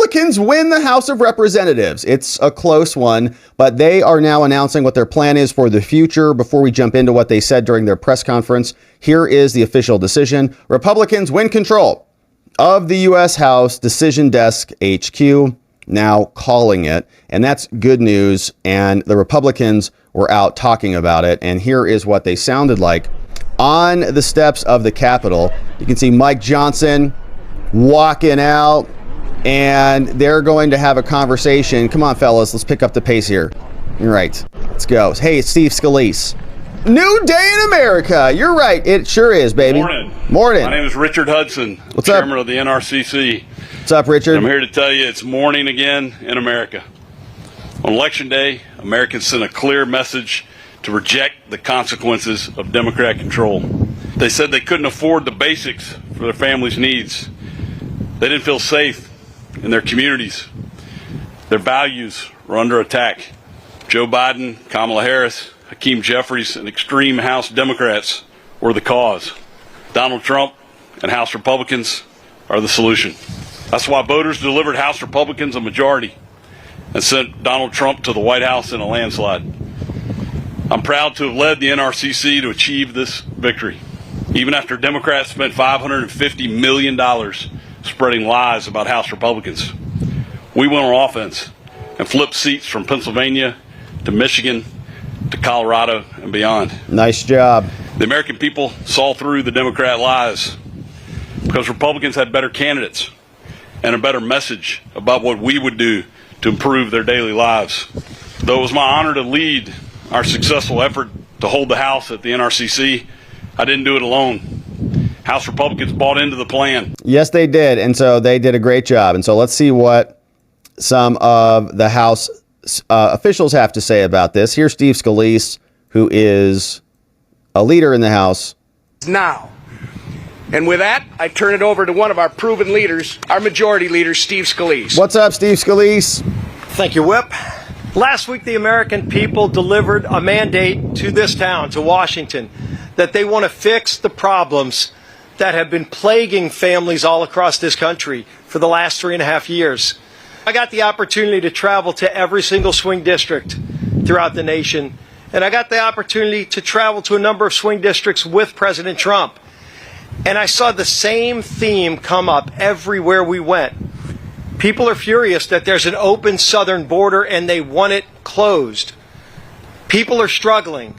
Republicans win the House of Representatives. It's a close one, but they are now announcing what their plan is for the future. Before we jump into what they said during their press conference, here is the official decision. Republicans win control of the U.S. House Decision Desk HQ, now calling it. And that's good news. And the Republicans were out talking about it. And here is what they sounded like on the steps of the Capitol. You can see Mike Johnson walking out, and they're going to have a conversation. Come on, fellas, let's pick up the pace here. All right, let's go. Hey, it's Steve Scalise. New day in America. You're right. It sure is, baby. Morning. My name is Richard Hudson, What's chairman up? of the NRCC. What's up, Richard? I'm here to tell you it's morning again in America. On Election Day, Americans sent a clear message to reject the consequences of Democrat control. They said they couldn't afford the basics for their families' needs. They didn't feel safe in their communities. Their values were under attack. Joe Biden, Kamala Harris, Hakeem Jeffries, and extreme House Democrats were the cause. Donald Trump and House Republicans are the solution. That's why voters delivered House Republicans a majority and sent Donald Trump to the White House in a landslide. I'm proud to have led the NRCC to achieve this victory, even after Democrats spent $550 million spreading lies about House Republicans. We went on offense and flipped seats from Pennsylvania to Michigan to Colorado and beyond. Nice job. The American people saw through the Democrat lies because Republicans had better candidates and a better message about what we would do to improve their daily lives. Though it was my honor to lead our successful effort to hold the House at the NRCC, I didn't do it alone. House Republicans bought into the plan. Yes, they did. And so they did a great job. And so let's see what some of the House officials have to say about this. Here's Steve Scalise, who is a leader in the House. Now. And with that, I turn it over to one of our proven leaders, our majority leader, Steve Scalise. What's up, Steve Scalise? Thank you, Whip. Last week, the American people delivered a mandate to this town, to Washington, that they want to fix the problems that have been plaguing families all across this country for the last 3.5 years. I got the opportunity to travel to every single swing district throughout the nation, and I got the opportunity to travel to a number of swing districts with President Trump. And I saw the same theme come up everywhere we went. People are furious that there's an open southern border and they want it closed. People are struggling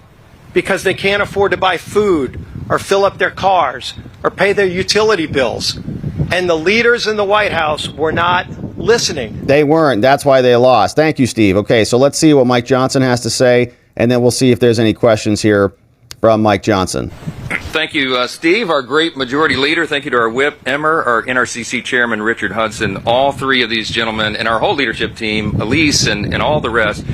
because they can't afford to buy food or fill up their cars or pay their utility bills. And the leaders in the White House were not listening. They weren't. That's why they lost. Thank you, Steve. Okay, so let's see what Mike Johnson has to say, and then we'll see if there's any questions here from Mike Johnson. Thank you, Steve, our great majority leader. Thank you to our whip, Emmer, our NRCC chairman, Richard Hudson, all three of these gentlemen, and our whole leadership team, Elise and all the rest,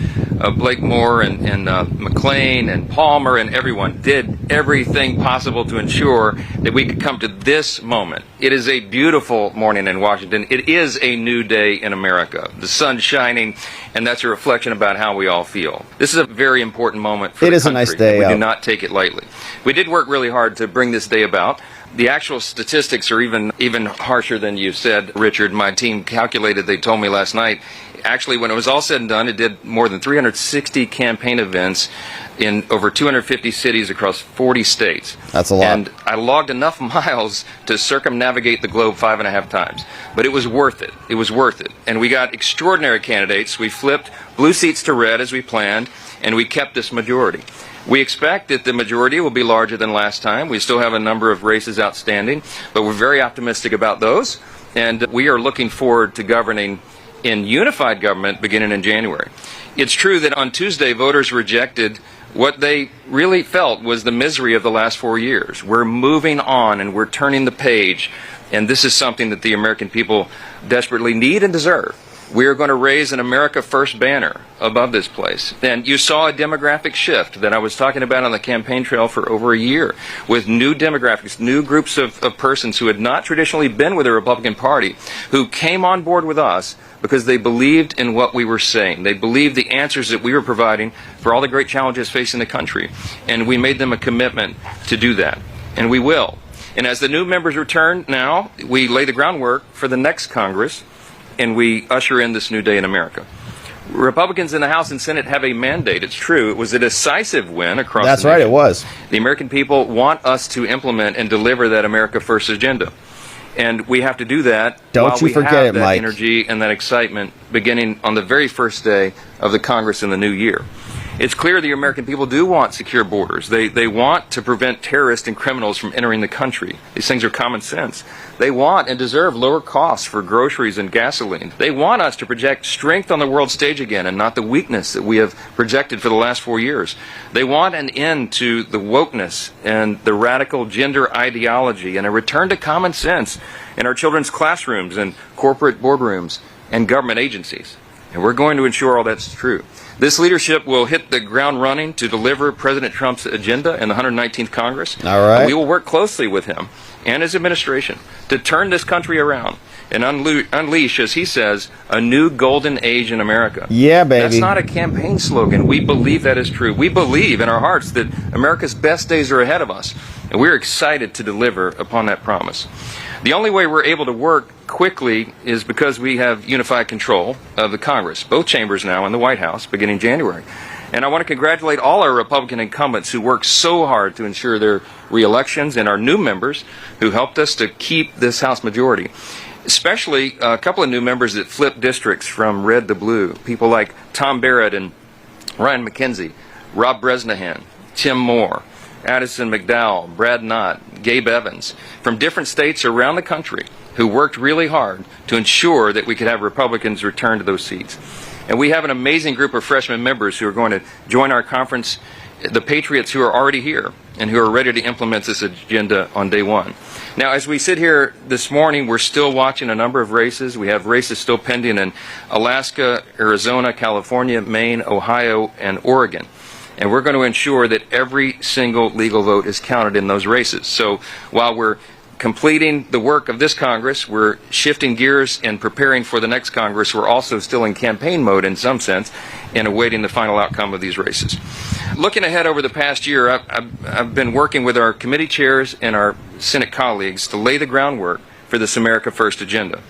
Blake Moore and McLean and Palmer and everyone did everything possible to ensure that we could come to this moment. It is a beautiful morning in Washington. It is a new day in America. The sun's shining, and that's a reflection about how we all feel. This is a very important moment for the country. It is a nice day. We do not take it lightly. We did work really hard to bring this day about. The actual statistics are even harsher than you said, Richard. My team calculated, they told me last night, actually, when it was all said and done, it did more than 360 campaign events in over 250 cities across 40 states. That's a lot. And I logged enough miles to circumnavigate the globe 5.5 times. But it was worth it. It was worth it. And we got extraordinary candidates. We flipped blue seats to red as we planned, and we kept this majority. We expect that the majority will be larger than last time. We still have a number of races outstanding, but we're very optimistic about those. And we are looking forward to governing in unified government beginning in January. It's true that on Tuesday, voters rejected what they really felt was the misery of the last 4 years. We're moving on and we're turning the page, and this is something that the American people desperately need and deserve. We are going to raise an America First banner above this place. And you saw a demographic shift that I was talking about on the campaign trail for over a year, with new demographics, new groups of persons who had not traditionally been with the Republican Party, who came on board with us because they believed in what we were saying. They believed the answers that we were providing for all the great challenges facing the country. And we made them a commitment to do that. And we will. And as the new members return now, we lay the groundwork for the next Congress and we usher in this new day in America. Republicans in the House and Senate have a mandate. It's true. It was a decisive win across That's the right, nation. it was. The American people want us to implement and deliver that America First agenda. And we have to do that Don't while you we forget have it, that Mike. energy and that excitement beginning on the very first day of the Congress in the new year. It's clear the American people do want secure borders. They want to prevent terrorists and criminals from entering the country. These things are common sense. They want and deserve lower costs for groceries and gasoline. They want us to project strength on the world stage again and not the weakness that we have projected for the last 4 years. They want an end to the wokeness and the radical gender ideology and a return to common sense in our children's classrooms and corporate boardrooms and government agencies. And we're going to ensure all that's true. This leadership will hit the ground running to deliver President Trump's agenda in the 119th Congress. All right. And we will work closely with him and his administration to turn this country around and unleash, as he says, a new golden age in America. Yeah, baby. That's not a campaign slogan. We believe that is true. We believe in our hearts that America's best days are ahead of us, and we're excited to deliver upon that promise. The only way we're able to work quickly is because we have unified control of the Congress, both chambers now, and the White House, beginning January. And I want to congratulate all our Republican incumbents who worked so hard to ensure their re-elections and our new members who helped us to keep this House majority. Especially a couple of new members that flipped districts from red to blue. People like Tom Barrett and Ryan McKenzie, Rob Bresnahan, Tim Moore, Addison McDowell, Brad Knott, Gabe Evans, from different states around the country who worked really hard to ensure that we could have Republicans return to those seats. And we have an amazing group of freshman members who are going to join our conference, the patriots who are already here and who are ready to implement this agenda on day one. Now, as we sit here this morning, we're still watching a number of races. We have races still pending in Alaska, Arizona, California, Maine, Ohio, and Oregon. And we're going to ensure that every single legal vote is counted in those races. So while we're completing the work of this Congress, we're shifting gears and preparing for the next Congress. We're also still in campaign mode in some sense and awaiting the final outcome of these races. Looking ahead over the past year, I've been working with our committee chairs and our Senate colleagues to lay the groundwork for this America First agenda.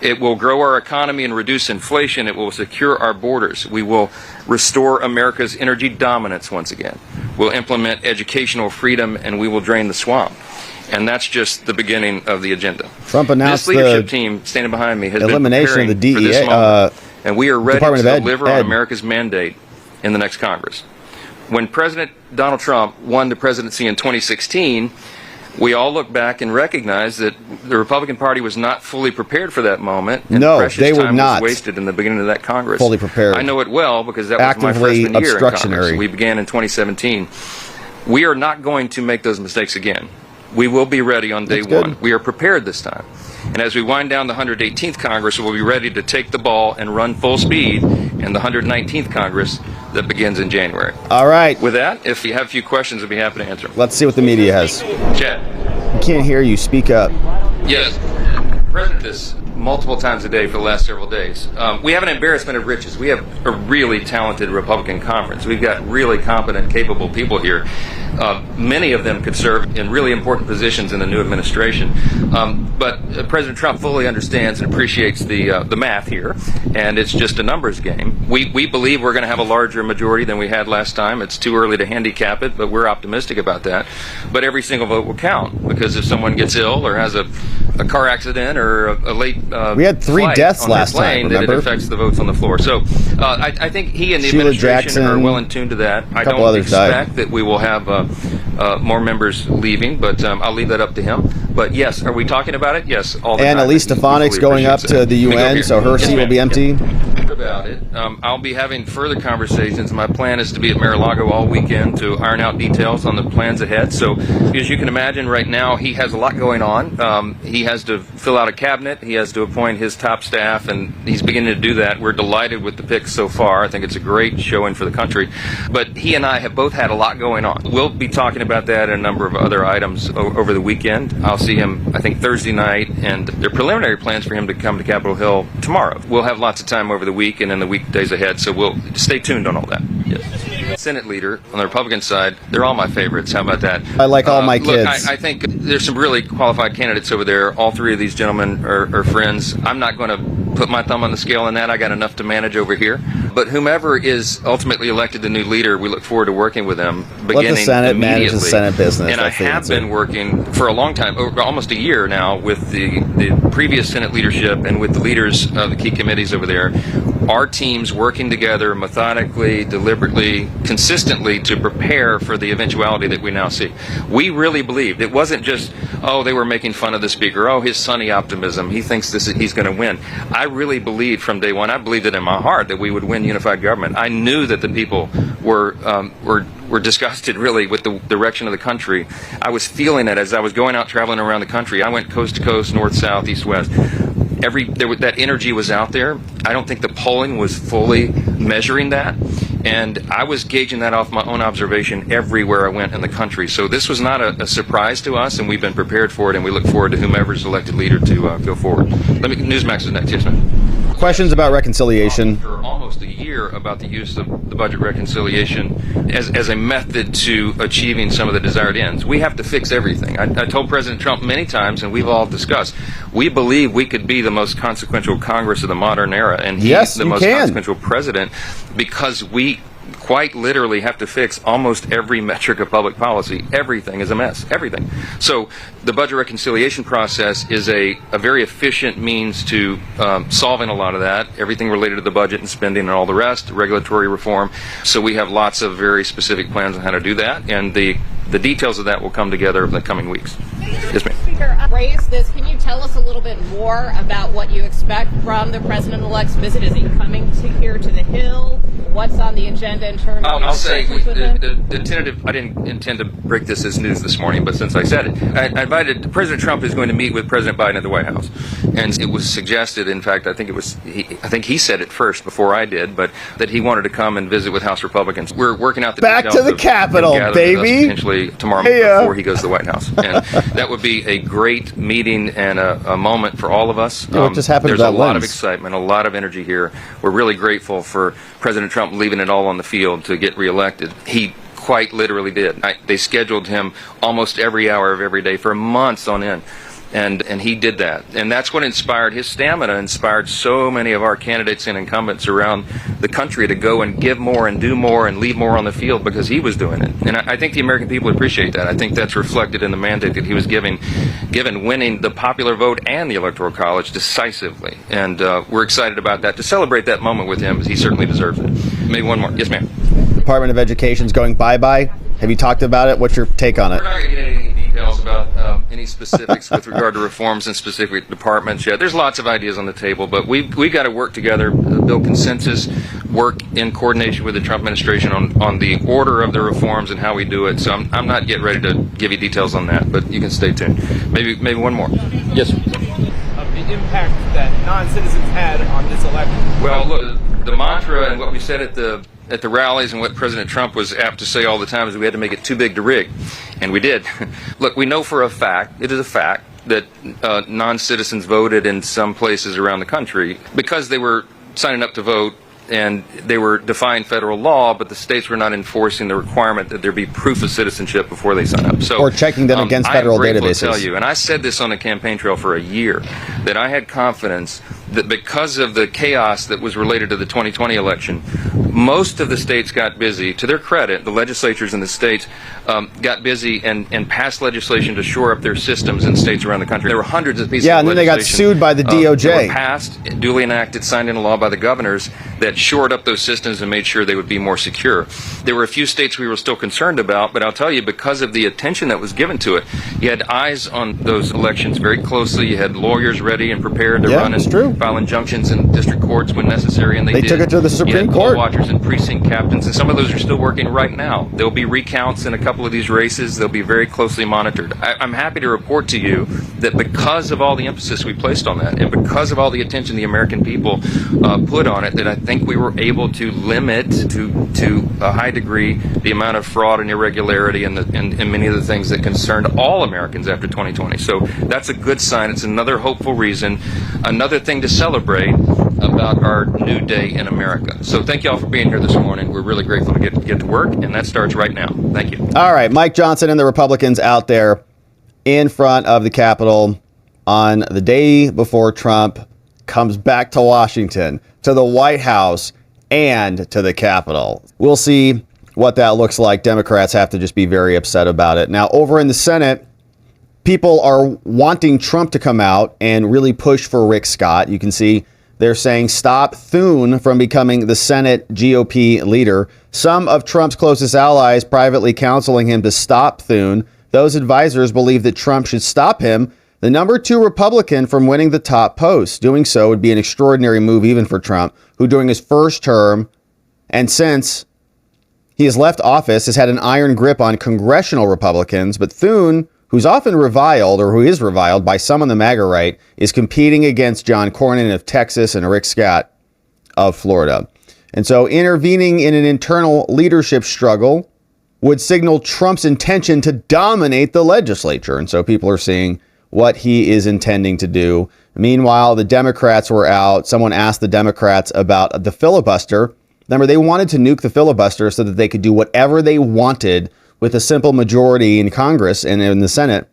It will grow our economy and reduce inflation. It will secure our borders. We will restore America's energy dominance once again. We'll implement educational freedom, and we will drain the swamp. And that's just the beginning of the agenda. Trump announced this leadership team standing behind me has elimination been of the preparing for this DEA, moment, and we are ready Department to of deliver Ed. on America's mandate in the next Congress. When President Donald Trump won the presidency in 2016, we all look back and recognize that the Republican Party was not fully prepared for that moment, and No, precious they were time not was wasted in the beginning of that Congress. fully prepared. I know it well because that was my Actively freshman year in Congress. obstructionary. We began in 2017. We are not going to make those mistakes again. We will be ready on day That's good. one. We are prepared this time. And as we wind down the 118th Congress, we'll be ready to take the ball and run full speed in the 119th Congress that begins in January. All right. With that, if you have a few questions, I'd be happy to answer them. Let's see what the media has. Chad. I can't hear you. Speak up. Yes. President this multiple times a day for the last several days. We have an embarrassment of riches. We have a really talented Republican conference. We've got really competent, capable people here. Many of them could serve in really important positions in the new administration. But President Trump fully understands and appreciates the math here, and it's just a numbers game. We believe we're going to have a larger majority than we had last time. It's too early to handicap it, but we're optimistic about that. But every single vote will count, because if someone gets ill or has a car accident or a late we had 3 flight deaths on their last plane, time, that remember? it affects the votes on the floor. So I think he and the Sheila administration Jackson, are well in tune to that. I couple don't others expect died. that we will have more members leaving, but I'll leave that up to him. But yes, are we talking about it? Yes, all the And time. Elise He Stefanik's fully going up appreciates to that. the Let me go UN, here. so her Yes, seat will ma'am. be empty. About it. I'll be having further conversations. My plan is to be at Mar-a-Lago all weekend to iron out details on the plans ahead. So, as you can imagine, right now he has a lot going on. He has to fill out a cabinet. He has to appoint his top staff, and he's beginning to do that. We're delighted with the picks so far. I think it's a great showing for the country. But he and I have both had a lot going on. We'll be talking about that and a number of other items over the weekend. I'll see him, I think, Thursday night, and there are preliminary plans for him to come to Capitol Hill tomorrow. We'll have lots of time over the week and in the weekdays ahead, so we'll stay tuned on all that. Yes. Senate leader on the Republican side, they're all my favorites. How about that? I like all my Look, kids. I think there's some really qualified candidates over there. All 3 of these gentlemen are friends. I'm not going to put my thumb on the scale on that. I got enough to manage over here. But whomever is ultimately elected the new leader, we look forward to working with them beginning Let the Senate immediately. manage the Senate business. And I have been working for a long time, almost a year now, with the previous Senate leadership and with the leaders of the key committees over there. Our teams working together methodically, deliberately, consistently to prepare for the eventuality that we now see. We really believed. It wasn't just, oh, they were making fun of the speaker. Oh, his sunny optimism. He thinks he's going to win. I really believed from day one. I believed it in my heart that we would win unified government. I knew that the people were disgusted really with the direction of the country. I was feeling it as I was going out traveling around the country. I went coast to coast, north, south, east, west. That energy was out there. I don't think the polling was fully measuring that, and I was gauging that off my own observation everywhere I went in the country. So this was not a surprise to us, and we've been prepared for it, and we look forward to whomever's elected leader to go forward. Newsmax is next. Yes, ma'am. Questions about reconciliation? For almost a year about the use of the budget reconciliation as a method to achieving some of the desired ends. We have to fix everything. I told President Trump many times, and we've all discussed, we believe we could be the most consequential Congress of the modern era, and he's the most consequential president, because we quite literally have to fix almost every metric of public policy. Everything is a mess. Everything. So the budget reconciliation process is a very efficient means to solving a lot of that, everything related to the budget and spending and all the rest, regulatory reform. So we have lots of very specific plans on how to do that, and the details of that will come together in the coming weeks. Yes, ma'am. Speaker, raise this. Can you tell us a little bit more about what you expect from the president-elect's visit? Is he coming here to the Hill? What's on the agenda in terms of I'll say the tentative. I didn't intend to break this as news this morning, but since I said it, I invited President Trump is going to meet with President Biden at the White House, and it was suggested. In fact, I think he said it first before I did, but that he wanted to come and visit with House Republicans. We're working out the back details to the Capitol, baby. Potentially tomorrow before he goes to the White House, and that would be a great meeting and a moment for all of us. What just happened? There's a lot of excitement, a lot of energy here. We're really grateful for President Trump leaving it all on the field to get reelected. He quite literally did. They scheduled him almost every hour of every day for months on end. And he did that. And that's what inspired his stamina, inspired so many of our candidates and incumbents around the country to go and give more and do more and leave more on the field, because he was doing it. And I think the American people appreciate that. I think that's reflected in the mandate that he was given winning the popular vote and the Electoral College decisively. And we're excited about that, to celebrate that moment with him, because he certainly deserves it. Maybe one more. Yes, ma'am. Department of Education's going bye-bye. Have you talked about it? What's your take on it? We're not going to get any details about any specifics with regard to reforms in specific departments yet. There's lots of ideas on the table, but we've got to work together, build consensus, work in coordination with the Trump administration on the order of the reforms and how we do it. So I'm not yet ready to give you details on that, but you can stay tuned. Maybe one more. Yes. Of the impact that non-citizens had on this election. Well, look, the mantra and what we said at the rallies and what President Trump was apt to say all the time is we had to make it too big to rig, and we did. Look, we know for a fact, it is a fact, that non-citizens voted in some places around the country because they were signing up to vote and they were defying federal law, but the states were not enforcing the requirement that there be proof of citizenship before they sign up. So, or checking them against federal databases. I'm grateful to tell you, and I said this on the campaign trail for a year, that I had confidence that because of the chaos that was related to the 2020 election, most of the states got busy. To their credit, the legislatures in the states got busy and passed legislation to shore up their systems in states around the country. There were hundreds of pieces of legislation. Yeah, and then they got sued by the DOJ. That were passed, duly enacted, signed into law by the governors that shored up those systems and made sure they would be more secure. There were a few states we were still concerned about, but I'll tell you, because of the attention that was given to it, you had eyes on those elections very closely. You had lawyers ready and prepared to run and file injunctions in district courts when necessary, and they did. Took it to the Supreme Court. Poll watchers and precinct captains, and some of those are still working right now. There'll be recounts in a couple of these races. They'll be very closely monitored. I'm happy to report to you that because of all the emphasis we placed on that, and because of all the attention the American people put on it, that I think we were able to limit to a high degree the amount of fraud and irregularity and many of the things that concerned all Americans after 2020. So that's a good sign. It's another hopeful reason, another thing to celebrate about our new day in America. So thank you all for being here this morning. We're really grateful to get to work, and that starts right now. Thank you. All right, Mike Johnson and the Republicans out there in front of the Capitol on the day before Trump comes back to Washington, to the White House, and to the Capitol. We'll see what that looks like. Democrats have to just be very upset about it. Now, over in the Senate, people are wanting Trump to come out and really push for Rick Scott. You can see they're saying stop Thune from becoming the Senate GOP leader. Some of Trump's closest allies privately counseling him to stop Thune. Those advisors believe that Trump should stop him, the number 2 Republican, from winning the top post. Doing so would be an extraordinary move even for Trump, who during his first term and since he has left office has had an iron grip on congressional Republicans. But Thune, who's often reviled, or who is reviled by some on the MAGA right, is competing against John Cornyn of Texas and Rick Scott of Florida. And so intervening in an internal leadership struggle would signal Trump's intention to dominate the legislature. And so people are seeing what he is intending to do. Meanwhile, the Democrats were out. Someone asked the Democrats about the filibuster. Remember, they wanted to nuke the filibuster so that they could do whatever they wanted with a simple majority in Congress and in the Senate.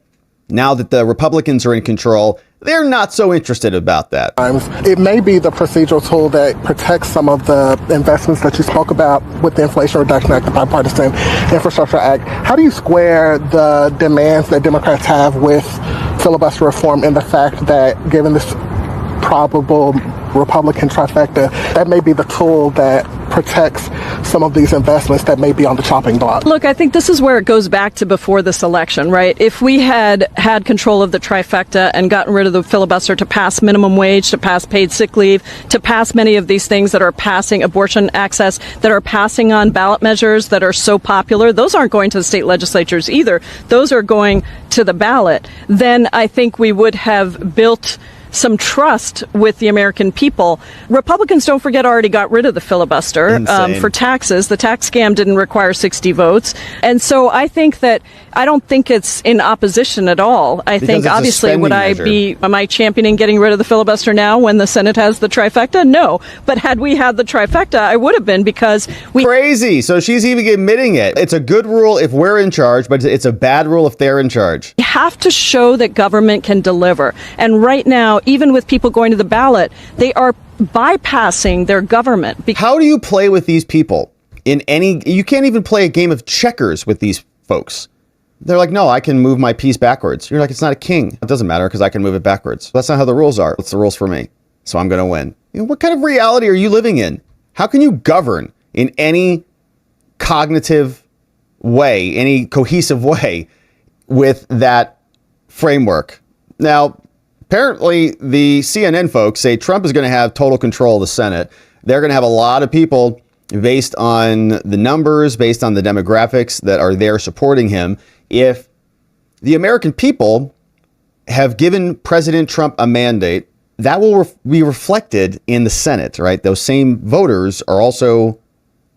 Now that the Republicans are in control, they're not so interested about that. It may be the procedural tool that protects some of the investments that you spoke about with the Inflation Reduction Act, the Bipartisan Infrastructure Act. How do you square the demands that Democrats have with filibuster reform and the fact that, given this probable Republican trifecta, that may be the tool that protects some of these investments that may be on the chopping block? Look, I think this is where it goes back to before this election, right? If we had had control of the trifecta and gotten rid of the filibuster to pass minimum wage, to pass paid sick leave, to pass many of these things that are passing abortion access, that are passing on ballot measures that are so popular, those aren't going to the state legislatures either. Those are going to the ballot. Then I think we would have built some trust with the American people. Republicans, don't forget, already got rid of the filibuster for taxes. The tax scam didn't require 60 votes. And so I think that I don't think it's in opposition at all. I think obviously am I championing getting rid of the filibuster now when the Senate has the trifecta? No. But had we had the trifecta, I would have been, because we... Crazy. So she's even admitting it. It's a good rule if we're in charge, but it's a bad rule if they're in charge. We have to show that government can deliver. And right now, even with people going to the ballot, they are bypassing their government. How do you play with these people in any... You can't even play a game of checkers with these folks. They're like, no, I can move my piece backwards. You're like, it's not a king. It doesn't matter because I can move it backwards. That's not how the rules are. It's the rules for me. So I'm going to win. You know, what kind of reality are you living in? How can you govern in any cognitive way, any cohesive way with that framework? Now, apparently the CNN folks say Trump is going to have total control of the Senate. They're going to have a lot of people based on the numbers, based on the demographics that are there supporting him. If the American people have given President Trump a mandate, that will be reflected in the Senate, right? Those same voters are also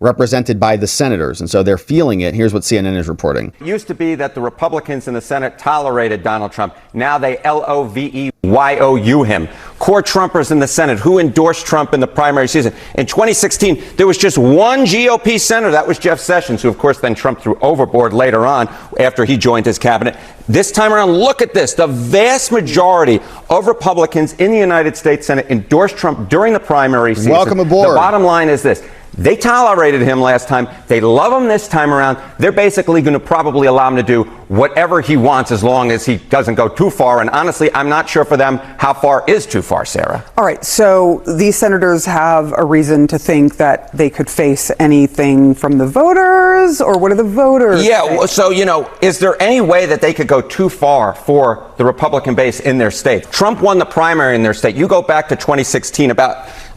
represented by the senators, and so they're feeling it. Here's what CNN is reporting. It used to be that the Republicans in the Senate tolerated Donald Trump. Now they LOVEYOU him. Core Trumpers in the Senate who endorsed Trump in the primary season. In 2016, there was just one GOP senator. That was Jeff Sessions, who, of course, then Trump threw overboard later on after he joined his cabinet. This time around, look at this. The vast majority of Republicans in the United States Senate endorsed Trump during the primary season. Welcome aboard. The bottom line is this. They tolerated him last time. They love him this time around. They're basically going to probably allow him to do whatever he wants as long as he doesn't go too far. And honestly, I'm not sure for them how far is too far, Sarah. All right. So these senators have a reason to think that they could face anything from the voters, or what do the voters think? So, is there any way that they could go too far for the Republican base in their state? Trump won the primary in their state. You go back to 2016,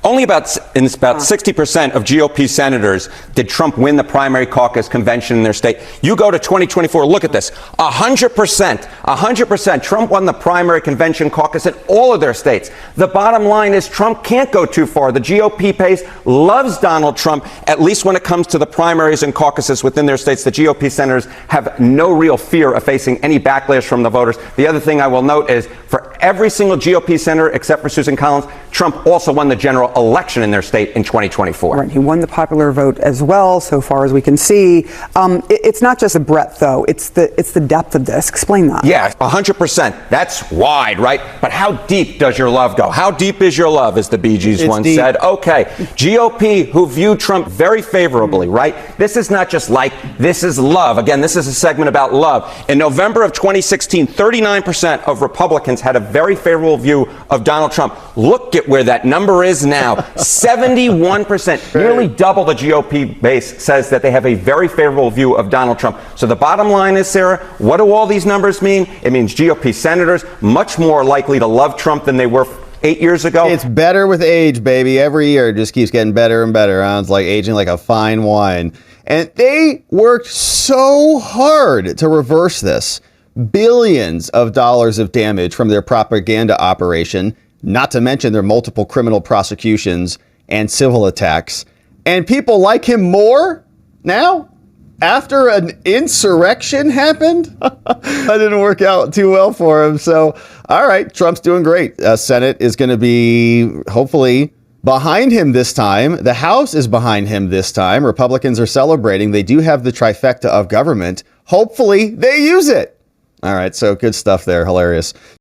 only about 60% of GOP senators did Trump win the primary caucus convention in their state. You go to 2024, look at this, 100%, Trump won the primary convention caucus in all of their states. The bottom line is Trump can't go too far. The GOP base loves Donald Trump, at least when it comes to the primaries and caucuses within their states. The GOP senators have no real fear of facing any backlash from the voters. The other thing I will note is, For every single GOP senator except for Susan Collins, Trump also won the general election in their state in 2024. Right. He won the popular vote as well, so far as we can see. It's not just the breadth, though. It's the depth of this. Explain that. Yeah, 100%. That's wide, right? But how deep does your love go? How deep is your love, as the Bee Gees once said? Okay, GOP, who view Trump very favorably, right? This is not just like, this is love. Again, this is a segment about love. In November of 2016, 39% of Republicans had a very favorable view of Donald Trump. Look at where that number is now. 71%, nearly double the GOP base, says that they have a very favorable view of Donald Trump. So the bottom line is, Sarah, what do all these numbers mean? It means GOP senators much more likely to love Trump than they were 8 years ago. It's better with age, baby. Every year it just keeps getting better and better. It's like aging like a fine wine. And they worked so hard to reverse this. Billions of dollars of damage from their propaganda operation, not to mention their multiple criminal prosecutions and civil attacks. And people like him more now after an insurrection happened. That didn't work out too well for him. So, all right, Trump's doing great. Senate is going to be hopefully behind him this time. The House is behind him this time. Republicans are celebrating. They do have the trifecta of government. Hopefully they use it. All right, so good stuff there. Hilarious.